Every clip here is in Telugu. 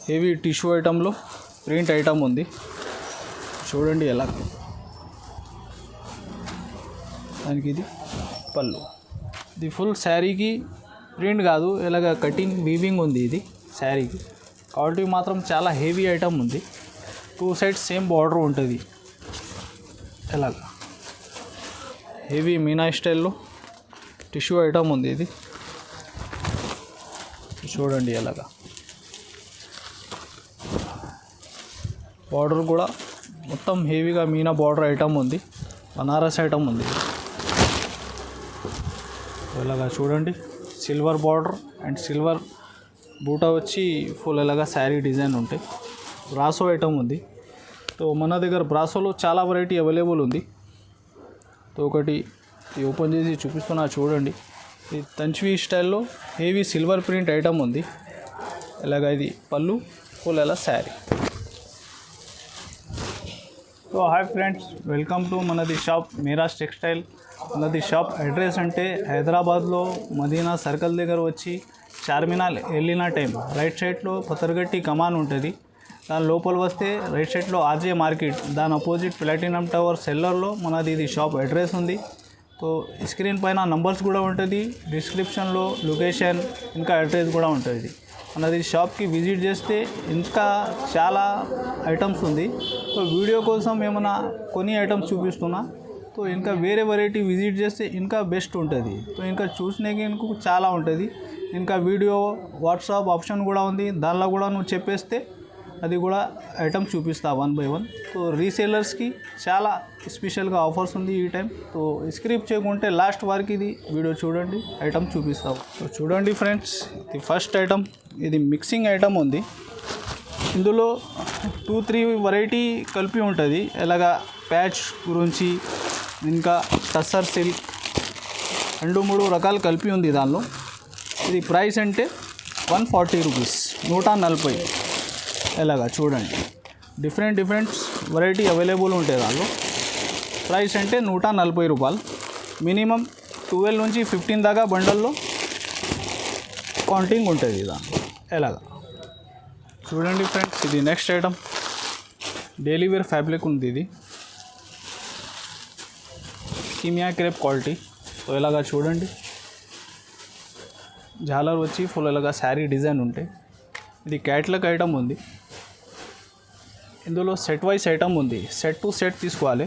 హెవీ టిష్యూ ఐటంలో ప్రింట్ ఐటమ్ ఉంది. చూడండి ఎలా, దానికి ఇది పళ్ళు. ఇది ఫుల్ శారీకి ప్రింట్ కాదు, ఇలాగ కటింగ్ వీవింగ్ ఉంది. ఇది శారీకి క్వాలిటీ మాత్రం చాలా హెవీ ఐటమ్ ఉంది. 2 సైడ్స్ సేమ్ బార్డర్ ఉంటుంది. ఇలాగ హెవీ మీనా స్టైల్లో టిష్యూ ఐటమ్ ఉంది. ఇది చూడండి ఎలాగా, బార్డర్ కూడా మొత్తం హెవీగా మీనా బార్డర్ ఐటమ్ ఉంది. బనారస్ ఐటమ్ ఉంది. ఇలాగా చూడండి, సిల్వర్ బార్డర్ అండ్ సిల్వర్ బూటా వచ్చి ఫుల్ ఇలాగా శారీ డిజైన్ ఉంటాయి. బ్రాసో ఐటమ్ ఉంది. సో మన దగ్గర బ్రాసోలో చాలా వెరైటీ అవైలబుల్ ఉంది. సో ఒకటి ఓపెన్ చేసి చూపిస్తున్నా, చూడండి. ఇది తంచ్వి స్టైల్లో హెవీ సిల్వర్ ప్రింట్ ఐటమ్ ఉంది. ఇలాగ ఇది పళ్ళు, ఫుల్ ఎలా sari. So hi friends, welcome to మనది షాప్ మీరాజ్ టెక్స్టైల్. మనది షాప్ అడ్రస్ అంటే హైదరాబాద్లో మదీనా సర్కిల్ దగ్గర వచ్చి చార్మినార్ వెళ్ళిన టైం రైట్ సైడ్లో పతర్గట్టి కమాన్ ఉంటుంది. దాని లోపల వస్తే రైట్ సైడ్లో ఆర్జే మార్కెట్, దాని అపోజిట్ ప్లాటినం టవర్ సెల్లర్లో మనది ఇది షాప్ అడ్రస్ ఉంది. సో స్క్రీన్ పైన నంబర్స్ కూడా ఉంటుంది, డిస్క్రిప్షన్లో లొకేషన్ ఇంకా అడ్రస్ కూడా ఉంటుంది. మనది షాప్కి విజిట్ చేస్తే ఇంకా చాలా ఐటమ్స్ ఉంది. సో వీడియో కోసం ఏమైనా కొన్ని ఐటమ్స్ చూపిస్తున్నా. సో ఇంకా వేరే వెరైటీ విజిట్ చేస్తే ఇంకా బెస్ట్ ఉంటుంది. సో ఇంకా చూసినాక ఇంకో చాలా ఉంటుంది. ఇంకా వీడియో వాట్సాప్ ఆప్షన్ కూడా ఉంది, దానిలో కూడా నువ్వు చెప్పేస్తే అది కూడా ఐటమ్ చూపిస్తా 1 by 1. సో రీసేలర్స్కి చాలా స్పెషల్గా ఆఫర్స్ ఉంది ఈ టైం. సో స్క్రిప్ట్ చేయకుంటే లాస్ట్ వరకు ఇది వీడియో చూడండి, ఐటమ్ చూపిస్తావు. సో చూడండి ఫ్రెండ్స్, ఇది ఫస్ట్ ఐటమ్. ఇది మిక్సింగ్ ఐటమ్ ఉంది. ఇందులో 2-3 వెరైటీ కలిపి ఉంటుంది. ఇలాగా ప్యాచ్ గురించి ఇంకా టస్సర్ సిల్క్ 2-3 రకాలు కలిపి ఉంది దానిలో. ఇది ప్రైస్ అంటే 140 రూపీస్, 140. ఇలాగా చూడండి, డిఫరెంట్ వెరైటీ అవైలబుల్ ఉంటాయి దానిలో. ప్రైస్ అంటే 140 రూపాయలు. మినిమం 12 నుంచి 15 దాకా బండల్లో కౌంటింగ్ ఉంటుంది దానిలో. ఎలాగా చూడండి ఫ్రెండ్స్, ఇది next item. Daily wear fabric ఉంది. ఇది కిమియా క్రేప్ క్వాలిటీ. సో ఇలాగా చూడండి, జాలర్ వచ్చి ఫుల్ ఇలాగా శారీ డిజైన్ ఉంటాయి. ఇది క్యాట్లాగ్ ఐటమ్ ఉంది. ఇందులో సెట్ వైస్ ఐటమ్ ఉంది. సెట్ టు సెట్ తీసుకోవాలి.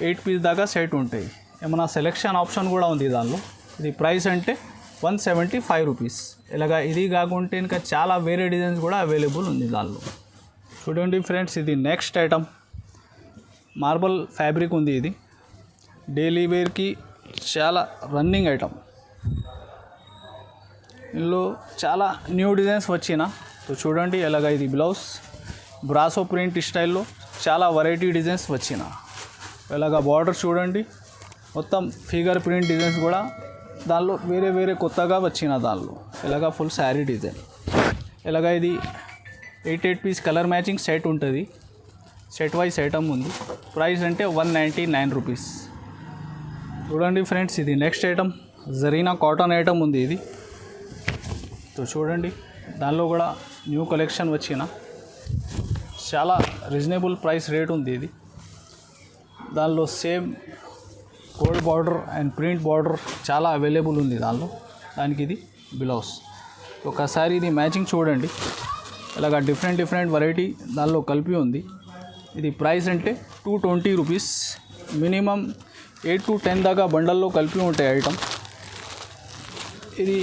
8 పీస్ దాకా సెట్ ఉంటాయి. ఏమైనా సెలెక్షన్ ఆప్షన్ కూడా ఉంది దానిలో. ఇది ప్రైస్ అంటే 175 రూపీస్. ఇలాగా ఇది కాకుంటే ఇంకా చాలా వేరే డిజైన్స్ కూడా అవైలబుల్ ఉంది దానిలో. చూడండి ఫ్రెండ్స్, ఇది నెక్స్ట్ ఐటమ్. మార్బల్ ఫ్యాబ్రిక్ ఉంది. ఇది డైలీ వేర్కి చాలా రన్నింగ్ ఐటమ్. ఇందులో చాలా న్యూ డిజైన్స్ వచ్చిన. సో చూడండి ఎలాగ, ఇది బ్లౌజ్ బ్రాసో ప్రింట్ స్టైల్లో చాలా వెరైటీ డిజైన్స్ వచ్చిన. ఇలాగ బార్డర్ చూడండి, మొత్తం ఫిగర్ ప్రింట్ డిజైన్స్ కూడా దానిలో వేరే కొత్తగా వచ్చిన దానిలో. ఇలాగ ఫుల్ శారీ డిజైన్. ఇలాగ ఇది 8 పీస్ కలర్ మ్యాచింగ్ సెట్ ఉంటుంది. సెట్ వైస్ ఐటమ్ ఉంది. ప్రైస్ అంటే 199 రూపీస్. చూడండి ఫ్రెండ్స్, ఇది next item. Zarina cotton item ఉంది. ఇది సో చూడండి, దానిలో కూడా న్యూ కలెక్షన్ వచ్చిన. చాలా రీజనబుల్ ప్రైస్ రేట్ ఉంది. ఇది దానిలో same gold border and print border చాలా అవైలబుల్ ఉంది దానిలో. దానికి ఇది బ్లౌజ్. ఒకసారి ఇది మ్యాచింగ్ చూడండి, ఇలాగ డిఫరెంట్ వెరైటీ దానిలో కలిపి ఉంది. ఇది ప్రైస్ అంటే 220 రూపీస్. మినిమం 8 to 10 దాకా బండల్లో కలిపి ఉంటాయి ఐటమ్. ఇది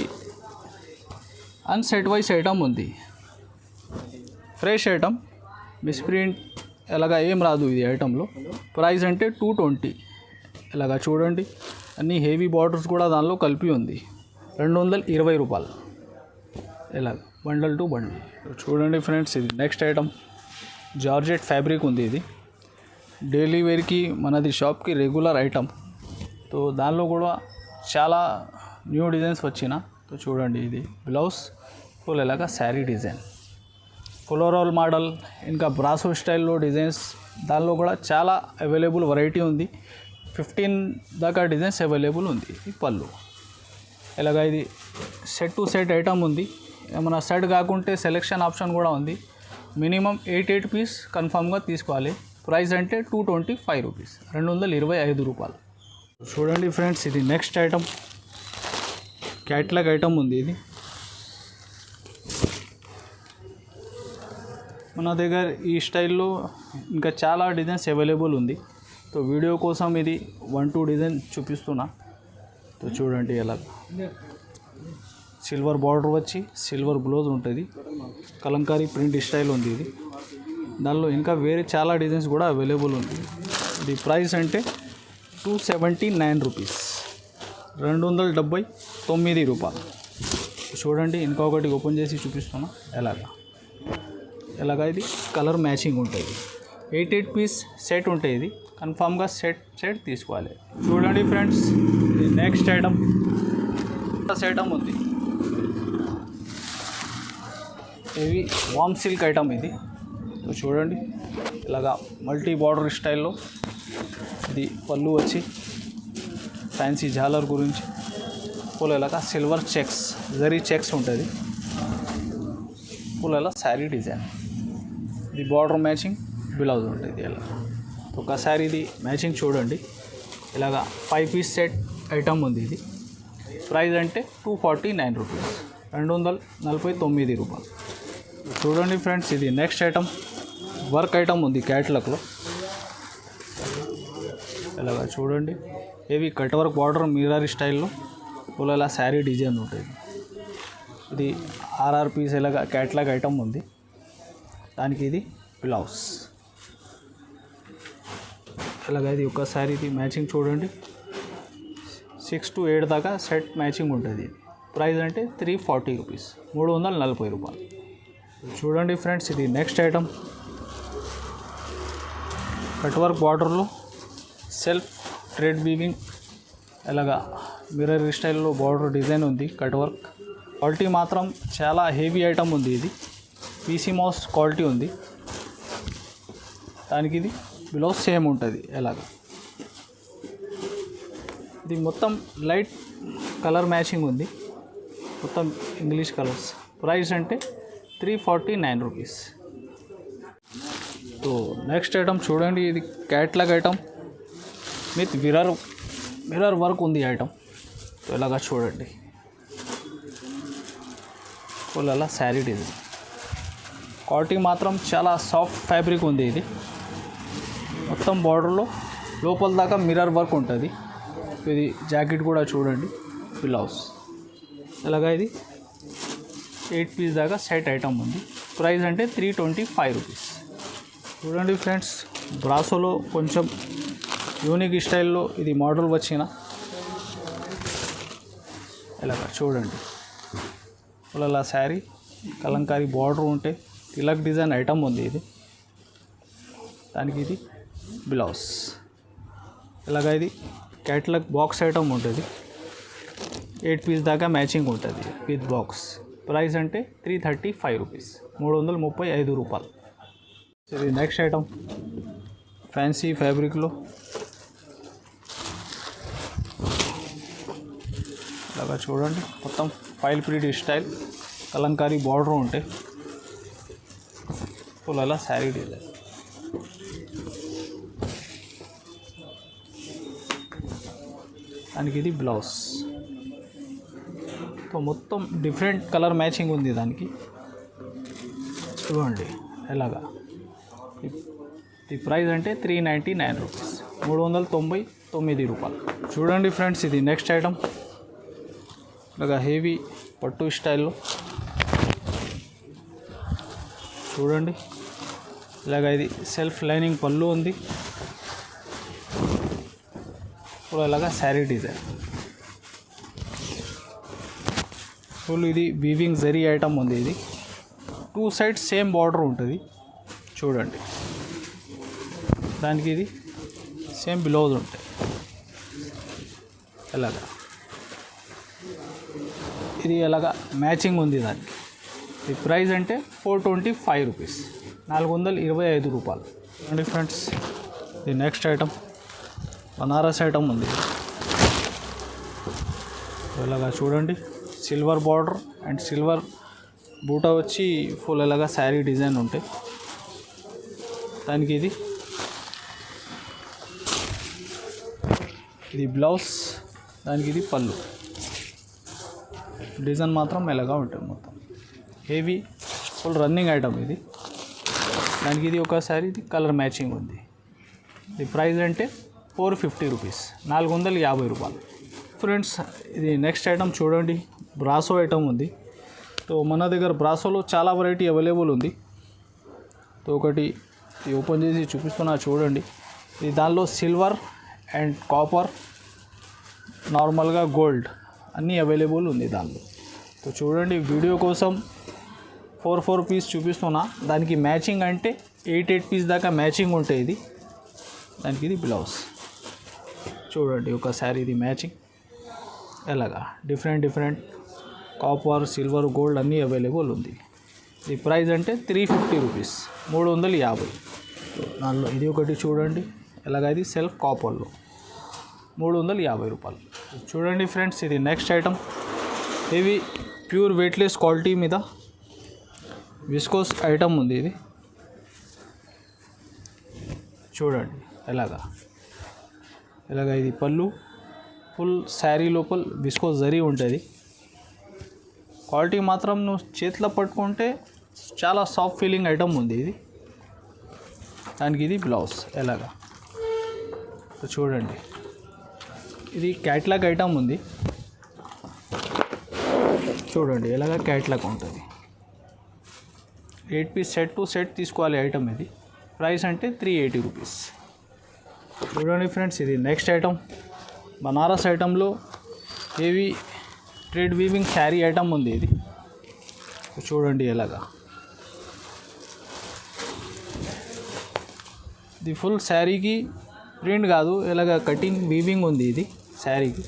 అన్సెట్ వైస్ ఐటమ్ ఉంది. ఫ్రెష్ ఐటమ్, మిస్ప్రింట్ ఇలాగా ఏం రాదు ఇది ఐటంలో. ప్రైస్ అంటే 220. ఇలాగా చూడండి, అన్ని హెవీ బార్డర్స్ కూడా దానిలో కలిపి ఉంది. 220 రూపాయలు. ఇలాగ బండల్ టు బండిల్. చూడండి ఫ్రెండ్స్, ఇది నెక్స్ట్ ఐటమ్. జార్జెట్ ఫ్యాబ్రిక్ ఉంది. ఇది డైలీ వేర్కి మనది షాప్కి రెగ్యులర్ ఐటమ్. సో దానిలో కూడా చాలా న్యూ డిజైన్స్ వచ్చిన. సో చూడండి, ఇది బ్లౌజ్ ఫుల్ ఇలాగా శారీ డిజైన్, ఫ్లోరల్ మోడల్ ఇంకా బ్రాసో స్టైల్లో డిజైన్స్. దానిలో కూడా చాలా అవైలబుల్ వెరైటీ ఉంది. 15 దాకా డిజైన్స్ అవైలబుల్ ఉంది. ఈ పళ్ళు ఇలాగ ఇది సెట్ టు సెట్ ఐటమ్ ఉంది. ఏమైనా సెట్ కాకుంటే సెలెక్షన్ ఆప్షన్ కూడా ఉంది. మినిమం 8 పీస్ కన్ఫామ్గా తీసుకోవాలి. ప్రైస్ అంటే 225 రూపీస్, 225 రూపాయలు. చూడండి ఫ్రెండ్స్, ఇది నెక్స్ట్ ఐటమ్ క్యాట్లాగ్ ఐటమ్ ఉంది. ఇది మన దగ్గర ఈ స్టైల్లో ఇంకా చాలా డిజైన్స్ అవైలబుల్ ఉంది. సో వీడియో కోసం ఇది 1-2 డిజైన్ చూపిస్తున్నా. సో చూడండి, ఎలా సిల్వర్ బార్డర్ వచ్చి సిల్వర్ బ్లౌజ్ ఉంటుంది. కలంకారీ ప్రింట్ స్టైల్ ఉంది ఇది. దానిలో ఇంకా వేరే చాలా డిజైన్స్ కూడా అవైలబుల్ ఉంది. ఇది ప్రైస్ అంటే 279 రూపీస్, 279 రూపాయలు. చూడండి, ఇంకొకటి ఓపెన్ చేసి చూపిస్తున్నా. ఎలాగా ఇది కలర్ మ్యాచింగ్ ఉంటుంది. 8 పీస్ సెట్ ఉంటుంది. ఇది కన్ఫామ్గా సెట్ తీసుకోవాలి. చూడండి ఫ్రెండ్స్, ఇది నెక్స్ట్ ఐటమ్ ఉంది. ఇది వామ్ సిల్క్ ఐటమ్ ఇది. సో చూడండి, ఇలాగా మల్టీ బార్డర్ స్టైల్లో ఇది పళ్ళు వచ్చి ఫ్యాన్సీ జాలర్ గురించి పూల ఇలాగా సిల్వర్ చెక్స్, జరీ చెక్స్ ఉంటుంది. పూల శారీ డిజైన్, ఇది బార్డర్ మ్యాచింగ్ బ్లౌజ్ ఉంటుంది. ఇలా ఒకసారి ఇది మ్యాచింగ్ చూడండి. ఇలాగా 5 పీస్ సెట్ ఐటమ్ ఉంది. ఇది ప్రైస్ అంటే 249 రూపీస్, 249 రూపాయలు. చూడండి ఫ్రెండ్స్, ఇది నెక్స్ట్ ఐటమ్ వర్క్ ఐటమ్ ఉంది క్యాట్లాగ్లో. ఇలాగా చూడండి, ఇవి కట్ వర్క్ బార్డర్ మిర్రర్ స్టైల్లో పూల శారీ డిజైన్ ఉంటుంది. ఇది 6 పీస్ ఇలాగా క్యాట్లాగ్ ఐటమ్ ఉంది. దానికి ఇది బ్లౌజ్. ఇలాగ ఇది ఒకసారి ఇది మ్యాచింగ్ చూడండి. 6 to 8 దాకా సెట్ మ్యాచింగ్ ఉంటుంది. ప్రైస్ అంటే 340 రూపీస్, 340 రూపాయలు. చూడండి ఫ్రెండ్స్, ఇది నెక్స్ట్ ఐటమ్ కట్ వర్క్ బార్డర్లో సెల్ఫ్ థ్రెడ్ వీవింగ్ ఇలాగా మిర్రర్ స్టైల్లో బార్డర్ డిజైన్ ఉంది. కట్ వర్క్ క్వాలిటీ మాత్రం చాలా హెవీ ఐటమ్ ఉంది. ఇది పీసీ మౌస్ క్వాలిటీ ఉంది. దానికి ఇది బ్లౌజ్ సేమ్ ఉంటుంది. ఎలాగ ఇది మొత్తం లైట్ కలర్ మ్యాచింగ్ ఉంది, మొత్తం ఇంగ్లీష్ కలర్స్. ప్రైస్ అంటే 349 రూపీస్. సో నెక్స్ట్ ఐటమ్ చూడండి, ఇది catalogue item with mirror work ఉంది ఐటమ్. సో ఇలాగా చూడండి, అలా శారీ డిజైన్. క్వాలిటీ మాత్రం చాలా సాఫ్ట్ ఫ్యాబ్రిక్ ఉంది. ఇది మొత్తం బార్డర్లో లోపల దాకా మిర్రర్ వర్క్ ఉంటుంది. ఇది జాకెట్ కూడా చూడండి, బ్లౌజ్. ఇలాగా ఇది 8 పీస్ దాకా సెట్ ఐటమ్ ఉంది. ప్రైస్ అంటే 325 రూపీస్. చూడండి ఫ్రెండ్స్, బ్రాసోలో కొంచెం యూనిక్ స్టైల్లో ఇది మోడల్ వచ్చిన ఇలాగా చూడండి. అలా శారీ కలంకారీ బార్డర్ ఉంటే తిలక్ డిజైన్ ఐటమ్ ఉంది. ఇది దానికి ఇది బ్లౌజ్. ఇలాగ ఇది క్యాట్లాగ్ బాక్స్ ఐటమ్ ఉంటుంది. 8 పీస్ దాకా మ్యాచింగ్ ఉంటుంది విత్ బాక్స్. ప్రైస్ అంటే 335 రూపీస్, 335 రూపాయలు. ఇది నెక్స్ట్ ఐటమ్ ఫ్యాన్సీ ఫ్యాబ్రిక్లో ఇలాగా చూడండి, మొత్తం file print style Kalamkari border ఉంటే అలా శారీ డిజైన్. దానికి ఇది బ్లౌజ్. సో మొత్తం డిఫరెంట్ కలర్ మ్యాచింగ్ ఉంది దానికి. చూడండి ఎలాగా. ఈ ప్రైస్ అంటే 399 రూపీస్, 399 రూపాయలు. చూడండి ఫ్రెండ్స్, ఇది నెక్స్ట్ ఐటమ్ ఇలాగా హెవీ పట్టు స్టైల్లో చూడండి. ఇలాగ ఇది సెల్ఫ్ లైనింగ్ పళ్ళు ఉంది. ఇలాగా శారీ డిజైన్ ఫుల్. ఇది వీవింగ్ జరీ ఐటమ్ ఉంది. ఇది 2 సైడ్స్ సేమ్ బార్డర్ ఉంటుంది. చూడండి, దానికి ఇది సేమ్ బ్లౌజ్ ఉంటాయి. ఇలాగా ఇది ఎలాగా మ్యాచింగ్ ఉంది దానికి. ఈ ప్రైస్ అంటే 425 రూపీస్, 425 రూపాయలు. అండి ఫ్రెండ్స్, ఇది నెక్స్ట్ ఐటమ్ బనారస్ ఐటమ్ ఉంది. ఇలాగా చూడండి, సిల్వర్ బార్డర్ అండ్ సిల్వర్ బూటా వచ్చి ఫుల్ ఇలాగా శారీ డిజైన్ ఉంటాయి. దానికి ఇది బ్లౌజ్, దానికి ఇది పళ్ళు. డిజైన్ మాత్రం ఎలాగా ఉంటుంది మొత్తం హెవీ ఫుల్ రన్నింగ్ ఐటమ్ ఇది. దానికి ఇది ఒకసారి ఇది కలర్ మ్యాచింగ్ ఉంది. ఇది ప్రైస్ అంటే 450 రూపీస్, 450 రూపాయలు. ఫ్రెండ్స్ ఇది నెక్స్ట్ ఐటమ్ చూడండి, బ్రాసో ఐటమ్ ఉంది. సో మన దగ్గర బ్రాసోలో చాలా వెరైటీ అవైలబుల్ ఉంది. సో ఒకటి ఓపెన్ చేసి చూపిస్తున్నా చూడండి. ఇది దానిలో సిల్వర్ అండ్ కాపర్, నార్మల్గా గోల్డ్ అన్నీ అవైలబుల్ ఉంది దానిలో. సో చూడండి, వీడియో కోసం 4 పీస్ చూపిస్తున్నా. దానికి మ్యాచింగ్ అంటే 8 పీస్ దాకా మ్యాచింగ్ ఉంటాయి. ఇది దానికి ఇది బ్లౌజ్ చూడండి. ఒకసారి ఇది మ్యాచింగ్ ఎలాగా డిఫరెంట్ కాపర్, సిల్వర్, గోల్డ్ అన్నీ అవైలబుల్ ఉంది. ఇది ప్రైస్ అంటే 350 రూపీస్, 350. దానిలో ఇది ఒకటి చూడండి, ఎలాగ ఇది సెల్ఫ్ కాపర్లో 350 రూపాయలు. చూడండి ఫ్రెండ్స్, ఇది నెక్స్ట్ ఐటమ్. ఇవి ప్యూర్ వెయిట్లెస్ క్వాలిటీ మీద విస్కోస్ ఐటమ్ ఉంది. ఇది చూడండి ఎలాగా ఇది పళ్ళు, ఫుల్ శారీ లోపల విస్కోస్ జరీ ఉంటుంది. క్వాలిటీ మాత్రం నువ్వు చేతిలో పట్టుకుంటే చాలా సాఫ్ట్ ఫీలింగ్ ఐటమ్ ఉంది ఇది. దానికి ఇది బ్లౌజ్ ఎలాగా చూడండి. ఇది క్యాట్లాగ్ ఐటమ్ ఉంది చూడండి, ఎలాగా క్యాట్లాగ్ ఉంటుంది. 8 పీస్ సెట్ టు సెట్ తీసుకోవాలి ఐటమ్. ఇది ప్రైస్ అంటే 380 రూపీస్. చూడండి ఫ్రెండ్స్, ఇది నెక్స్ట్ ఐటమ్. బనారస్ ఐటంలో heavy thread weaving sari item ఉంది. ఇది చూడండి ఎలాగా ఇది ఫుల్ శారీకి ప్రింట్ కాదు, ఇలాగ కటింగ్ వీవింగ్ ఉంది. ఇది శారీకి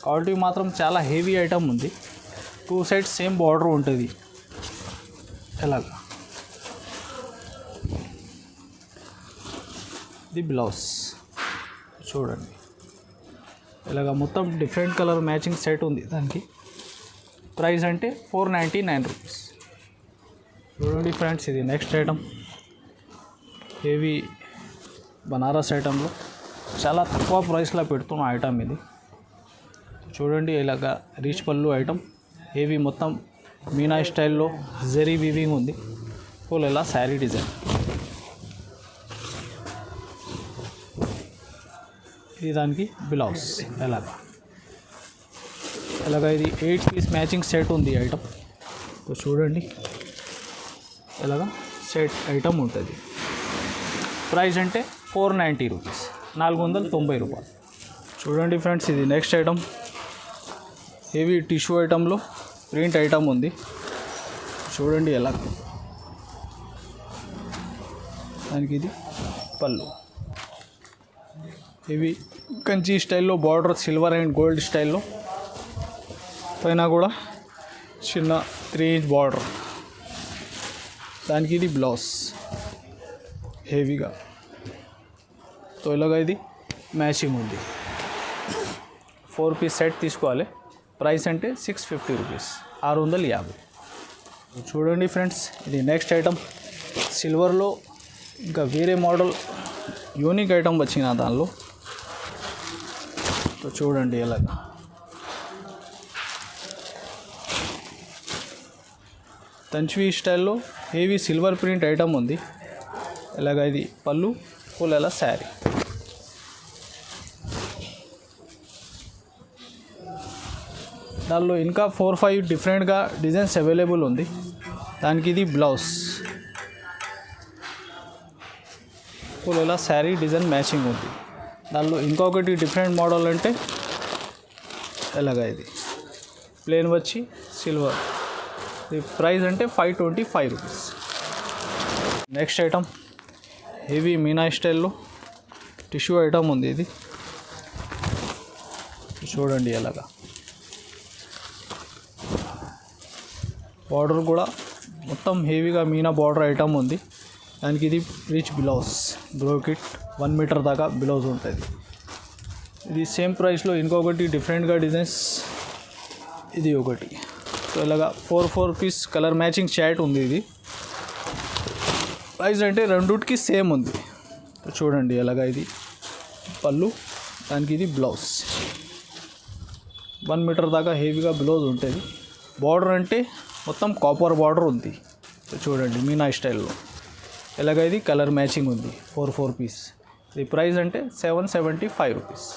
క్వాలిటీ మాత్రం చాలా హెవీ ఐటమ్ ఉంది. 2 సైడ్స్ సేమ్ బార్డర్ ఉంటుంది. ఎలాగా ఇది బ్లౌజ్ చూడండి, ఇలాగ మొత్తం డిఫరెంట్ కలర్ మ్యాచింగ్ సెట్ ఉంది. దానికి ప్రైస్ అంటే 499 రూపీస్. చూడండి ఫ్రెండ్స్, ఇది నెక్స్ట్ ఐటమ్. హెవీ బనారస్ ఐటంలో చాలా తక్కువ ప్రైస్లో పెడుతున్న ఐటమ్ ఇది. చూడండి, ఇలాగ రీచ్ పళ్ళు ఐటమ్, హెవీ మొత్తం మీనా స్టైల్లో జరీ వీవింగ్ ఉంది. ఫుల్ ఇలా శారీ డిజైన్. ఇది దానికి బ్లౌజ్ ఎలాగ ఇది 8 పీస్ మ్యాచింగ్ సెట్ ఉంది ఐటమ్. చూడండి ఎలాగ సెట్ ఐటమ్ ఉంటుంది. ప్రైస్ అంటే 490 రూపీస్, 490 రూపాయలు. చూడండి ఫ్రెండ్స్, ఇది నెక్స్ట్ ఐటమ్. హెవీ టిష్యూ ఐటంలో ప్రింట్ ఐటమ్ ఉంది. చూడండి ఎలా దానికి ఇది పళ్ళు, ఇవి కంచి స్టైల్లో బార్డర్ సిల్వర్ అండ్ గోల్డ్ స్టైల్లో, పైన కూడా చిన్న 3 ఇంచ్ బార్డర్. దానికి ఇది బ్లౌజ్ హెవీగా. సో ఇలాగ ఇది మ్యాచింగ్ ఉంది. 4 పీస్ సెట్ తీసుకోవాలి. ప్రైస్ అంటే 650 రూపీస్, 650. చూడండి ఫ్రెండ్స్, ఇది నెక్స్ట్ ఐటమ్. సిల్వర్లో ఇంకా వేరే మోడల్ యూనిక్ ఐటమ్ వచ్చిన దానిలో. సో చూడండి ఎలాగా తంచ్వి స్టైల్లో హెవీ సిల్వర్ ప్రింట్ ఐటమ్ ఉంది. ఇలాగ ఇది పళ్ళు, ఫుల్ ఎలా శారీ. దానిలో ఇంకా 4-5 డిఫరెంట్గా డిజైన్స్ అవైలబుల్ ఉంది. దానికి ఇది బ్లౌజ్, ఫుల్ ఎలా శారీ డిజైన్ మ్యాచింగ్ ఉంది. దానిలో ఇంకొకటి డిఫరెంట్ మోడల్ అంటే ఎలాగ ఇది ప్లేన్ వచ్చి సిల్వర్. ఇది ప్రైస్ అంటే 525 rupees. Next item heavy Meena స్టైల్లో టిష్యూ ఐటమ్ ఉంది. ఇది చూడండి ఎలాగా బార్డర్ కూడా మొత్తం హెవీగా మీనా బార్డర్ ఐటమ్ ఉంది. దానికి ఇది రిచ్ బ్లౌజ్, బ్రోకెట్ 1 మీటర్ దాకా బ్లౌజ్ ఉంటుంది. ఇది సేమ్ ప్రైస్లో ఇంకొకటి డిఫరెంట్గా డిజైన్స్. ఇది ఒకటి సో ఇలాగా 4 పీస్ కలర్ మ్యాచింగ్ షర్ట్ ఉంది. ఇది ప్రైస్ అంటే రెండుకి సేమ్ ఉంది. చూడండి ఎలాగా ఇది పళ్ళు, దానికి ఇది బ్లౌజ్. 1 మీటర్ దాకా హెవీగా బ్లౌజ్ ఉంటుంది. బార్డర్ అంటే మొత్తం కాపర్ బార్డర్ ఉంది. చూడండి మీనా స్టైల్లో ఎలాగ ఇది కలర్ మ్యాచింగ్ ఉంది. 4 పీస్. ఇది ప్రైస్ అంటే 775 రూపీస్.